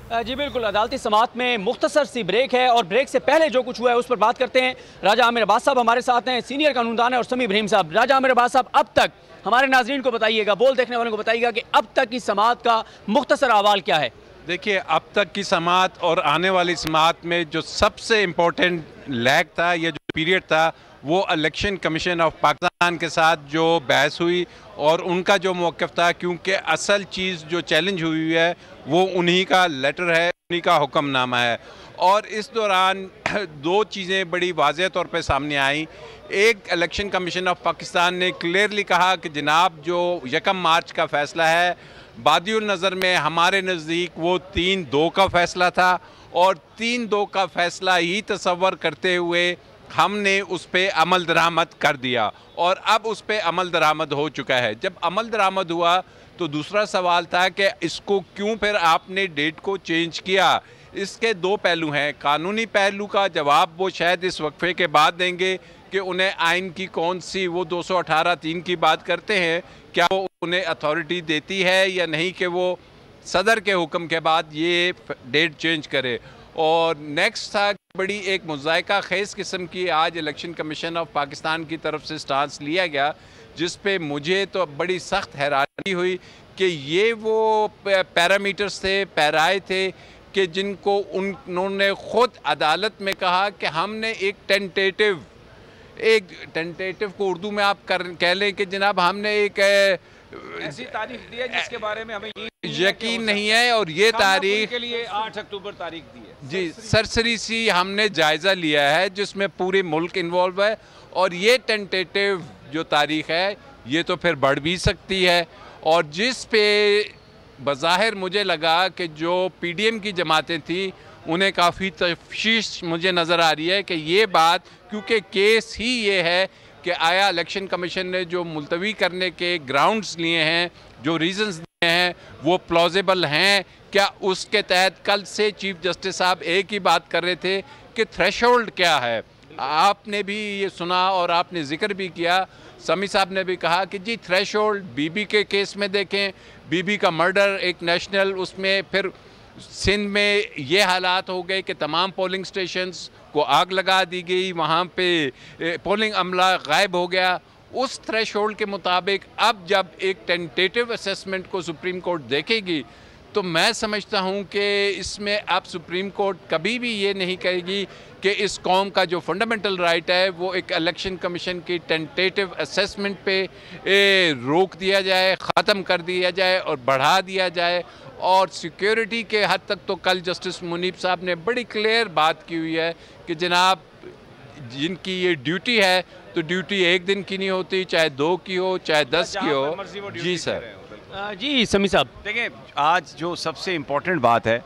जी बिल्कुल, अदालती समाअत में मुख्तसर सी ब्रेक है और ब्रेक से पहले जो कुछ हुआ है उस पर बात करते हैं। राजा आमिर अब्बास साहब हमारे साथ हैं, सीनियर कानूनदान है, और समी इब्राहिम साहब। राजा आमिर अब्बास साहब, अब तक हमारे नाजरीन को बताइएगा, बोल देखने वालों को बताइएगा कि अब तक की समाअत का मुख्तसर अहवाल क्या है। देखिए, अब तक की समाअत और आने वाली समाअत में जो सबसे इम्पोर्टेंट लैग था, ये जो पीरियड था, वो इलेक्शन कमीशन ऑफ पाकिस्तान के साथ जो बहस हुई और उनका जो मौक़िफ़ था, क्योंकि असल चीज़ जो चैलेंज हुई है वो उन्हीं का लेटर है, उन्हीं का हुक्मनामा है। और इस दौरान दो चीज़ें बड़ी वाज़ेह तौर पे सामने आई। एक, इलेक्शन कमीशन ऑफ पाकिस्तान ने क्लियरली कहा कि जनाब जो 1 मार्च का फ़ैसला है, बादियुल नज़र में हमारे नज़दीक वो 3-2 का फ़ैसला था, और 3-2 का फ़ैसला ही तसव्वुर करते हुए हमने उस पर अमल दरामद कर दिया, और अब उस पर अमल दरामद हो चुका है। जब अमल दरामद हुआ तो दूसरा सवाल था कि इसको क्यों फिर आपने डेट को चेंज किया। इसके दो पहलू हैं। कानूनी पहलू का जवाब वो शायद इस वक्फे के बाद देंगे कि उन्हें आइन की कौन सी, वो 218(3) की बात करते हैं, क्या वो उन्हें अथॉरिटी देती है या नहीं कि वो सदर के हुक्म के बाद ये डेट चेंज करे। और नेक्स्ट था, बड़ी एक मुज़ायका खेज़ किस्म की आज इलेक्शन कमीशन ऑफ पाकिस्तान की तरफ से स्टांस लिया गया, जिस पे मुझे तो बड़ी सख्त हैरानी हुई कि ये वो पैरामीटर्स थे, पैराए थे कि जिनको उन्होंने ख़ुद अदालत में कहा कि हमने एक टेंटेटिव को उर्दू में आप कह लें कि जनाब हमने एक ऐसी तारीख दी है जिसके बारे में हमें यकीन नहीं है, और ये तारीख के लिए 8 अक्टूबर तारीख दी है जी, सरसरी सी हमने जायज़ा लिया है जिसमें पूरे मुल्क इन्वॉल्व है। और ये टेंटेटिव जो तारीख है ये तो फिर बढ़ भी सकती है, और जिस पे बज़ाहिर मुझे लगा कि जो PDM की जमातें थी उन्हें काफ़ी तशवीश मुझे नज़र आ रही है कि ये बात, क्योंकि केस ही ये है कि आया इलेक्शन कमीशन ने जो मुलतवी करने के ग्राउंड्स लिए हैं, जो रीज़न्स दिए हैं, वो प्लॉजिबल हैं क्या। उसके तहत कल से चीफ जस्टिस साहब एक ही बात कर रहे थे कि थ्रेशोल्ड क्या है। आपने भी ये सुना और आपने जिक्र भी किया, समी साहब ने भी कहा कि जी थ्रेशोल्ड बीबी के केस में देखें, बीबी का मर्डर एक नेशनल, उसमें फिर सिंध में ये हालात हो गए कि तमाम पोलिंग स्टेशंस को आग लगा दी गई, वहाँ पे पोलिंग अमला गायब हो गया। उस थ्रेशोल्ड के मुताबिक अब जब एक टेंटेटिव असेसमेंट को सुप्रीम कोर्ट देखेगी तो मैं समझता हूँ कि इसमें अब सुप्रीम कोर्ट कभी भी ये नहीं कहेगी कि इस कौम का जो फंडामेंटल राइट है वो एक इलेक्शन कमीशन की टेंटेटिव असेसमेंट पे रोक दिया जाए, ख़त्म कर दिया जाए और बढ़ा दिया जाए। और सिक्योरिटी के हद तक तो कल जस्टिस मुनीब साहब ने बड़ी क्लियर बात की हुई है कि जनाब जिनकी ये ड्यूटी है तो ड्यूटी एक दिन की नहीं होती, चाहे 2 की हो चाहे 10 की हो। जी सर। जी समी साहब, देखिए, आज जो सबसे इम्पोर्टेंट बात है,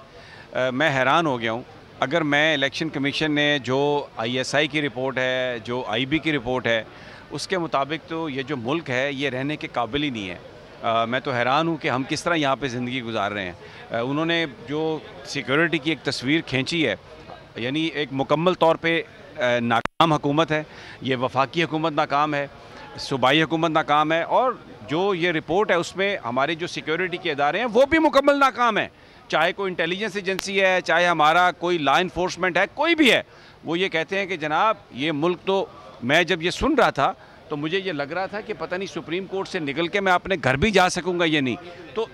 मैं हैरान हो गया हूँ। अगर मैं इलेक्शन कमीशन ने जो ISI की रिपोर्ट है, जो IB की रिपोर्ट है, उसके मुताबिक तो ये जो मुल्क है ये रहने के काबिल ही नहीं है। मैं तो हैरान हूँ कि हम किस तरह यहाँ पे ज़िंदगी गुजार रहे हैं। उन्होंने जो सिक्योरिटी की एक तस्वीर खींची है, यानी एक मुकम्मल तौर पे नाकाम हुकूमत है, ये वफाकी हुकूमत नाकाम है, सूबाई हुकूमत नाकाम है, और जो ये रिपोर्ट है उसमें हमारे जो सिक्योरिटी के इदारे हैं वो भी मुकम्मल नाकाम है। चाहे कोई इंटेलिजेंस एजेंसी है, चाहे हमारा कोई लॉ इन्फोर्समेंट है, कोई भी है, वो ये कहते हैं कि जनाब ये मुल्क तो, मैं जब ये सुन रहा था तो मुझे ये लग रहा था कि पता नहीं सुप्रीम कोर्ट से निकल के मैं अपने घर भी जा सकूंगा या नहीं। तो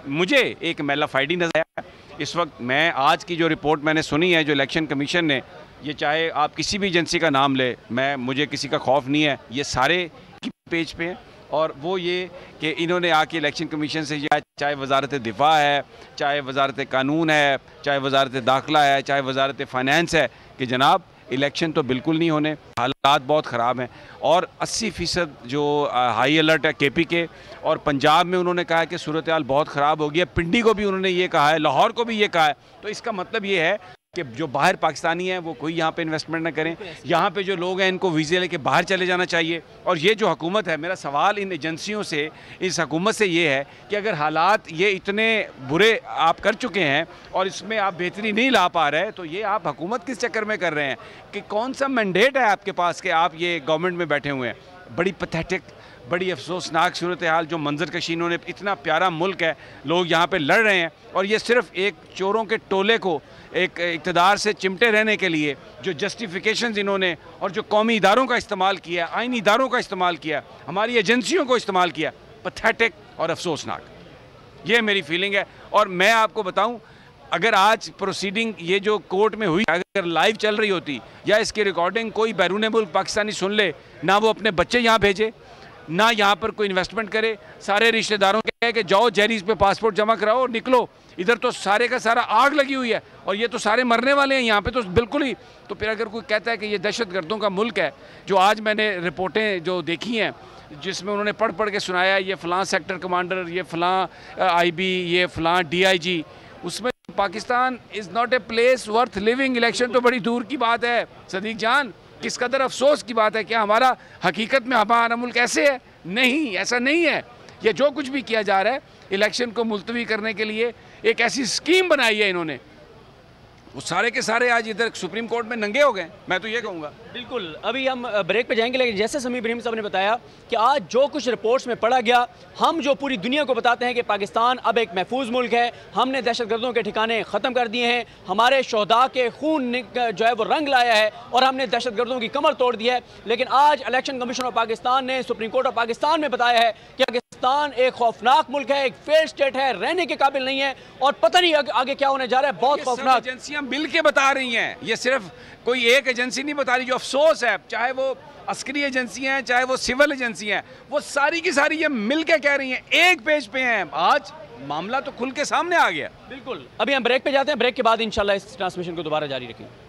मुझे एक मैलाफाइडी नजर आया इस वक्त। मैं आज की जो रिपोर्ट मैंने सुनी है जो इलेक्शन कमीशन ने, ये चाहे आप किसी भी एजेंसी का नाम ले, मुझे किसी का खौफ नहीं है, ये सारे पेज पे हैं। और वो ये कि इन्होंने आके इलेक्शन कमीशन से, चाहे वजारत दिफा है, चाहे वजारत कानून है, चाहे वजारत दाखिला है, चाहे वजारत फाइनेंस है, कि जनाब इलेक्शन तो बिल्कुल नहीं होने, हालात बहुत ख़राब हैं। और 80% जो हाई अलर्ट है KP के, और पंजाब में उन्होंने कहा कि सूरत हाल बहुत ख़राब हो गई है। पिंडी को भी उन्होंने ये कहा है, लाहौर को भी ये कहा है। तो इसका मतलब ये है कि जो बाहर पाकिस्तानी हैं वो कोई यहाँ पे इन्वेस्टमेंट ना करें, यहाँ पे जो लोग हैं इनको वीज़े लेके बाहर चले जाना चाहिए। और ये जो हुकूमत है, मेरा सवाल इन एजेंसियों से, इस हुकूमत से ये है कि अगर हालात ये इतने बुरे आप कर चुके हैं और इसमें आप बेहतरी नहीं ला पा रहे, तो ये आप हुकूमत किस चक्कर में कर रहे हैं, कि कौन सा मैंडेट है आपके पास कि आप ये गवर्नमेंट में बैठे हुए हैं। बड़ी पैथेटिक, बड़ी अफसोसनाक सूरत हाल, जो मंजर कशी इन्होंने, इतना प्यारा मुल्क है, लोग यहाँ पे लड़ रहे हैं और ये सिर्फ एक चोरों के टोले को एक इक़्तिदार से चिमटे रहने के लिए जो जस्टिफिकेशंस इन्होंने और जो कौमी इदारों का इस्तेमाल किया, आइनी इदारों का इस्तेमाल किया, हमारी एजेंसियों को इस्तेमाल किया, पैथेटिक और अफसोसनाक, ये मेरी फीलिंग है। और मैं आपको बताऊं, अगर आज प्रोसीडिंग ये जो कोर्ट में हुई अगर लाइव चल रही होती या इसकी रिकॉर्डिंग कोई बैरून मुल्क पाकिस्तानी सुन ले, ना वो अपने बच्चे यहाँ भेजे, ना यहाँ पर कोई इन्वेस्टमेंट करे, सारे रिश्तेदारों के कि जाओ जेरीज पे पासपोर्ट जमा कराओ और निकलो, इधर तो सारे का सारा आग लगी हुई है और ये तो सारे मरने वाले हैं यहाँ पे तो बिल्कुल ही। तो फिर अगर कोई कहता है कि ये दहशतगर्दों का मुल्क है, जो आज मैंने रिपोर्टें जो देखी हैं जिसमें उन्होंने पढ़ पढ़ के सुनाया ये फ़लाँ सेक्टर कमांडर, ये फ़लाँ IB, ये फ़लाँ DIG, उसमें Pakistan is not a place worth living. Election तो बड़ी दूर की बात है सदीक जान, किस कदर अफसोस की बात है। क्या हमारा हकीकत में हमारा मुल्क ऐसे है? नहीं, ऐसा नहीं है। ये जो कुछ भी किया जा रहा है इलेक्शन को मुलतवी करने के लिए एक ऐसी स्कीम बनाई है इन्होंने, वो सारे के सारे आज इधर सुप्रीम कोर्ट में नंगे हो गए, मैं तो ये कहूँगा। बिल्कुल, अभी हम ब्रेक पे जाएंगे, लेकिन जैसे समी इब्राहिम साहब ने बताया कि आज जो कुछ रिपोर्ट्स में पढ़ा गया, हम जो पूरी दुनिया को बताते हैं कि पाकिस्तान अब एक महफूज मुल्क है, हमने दहशतगर्दों के ठिकाने ख़त्म कर दिए हैं, हमारे शोहदा के खून जो है वो रंग लाया है और हमने दहशतगर्दों की कमर तोड़ दी है। लेकिन आज इलेक्शन कमीशन ऑफ पाकिस्तान ने सुप्रीम कोर्ट ऑफ पाकिस्तान में बताया है कि पाकिस्तान एक खौफनाक मुल्क है, एक फेल स्टेट है, रहने के काबिल नहीं है और पता नहीं आगे क्या होने जा रहा है। बहुत खौफनाक। एजेंसियां मिल के बता रही हैं, ये सिर्फ कोई एक एजेंसी नहीं बता रही। जो अफसोस है, चाहे वो अस्करी एजेंसियां हैं, चाहे वो सिविल एजेंसियां हैं, वो सारी की सारी ये मिल के कह रही हैं, एक पेज पे हैं। आज मामला तो खुल के सामने आ गया। बिल्कुल, अभी हम ब्रेक पे जाते हैं, ब्रेक के बाद इंशाल्लाह इस ट्रांसमिशन को दोबारा जारी रखेंगे।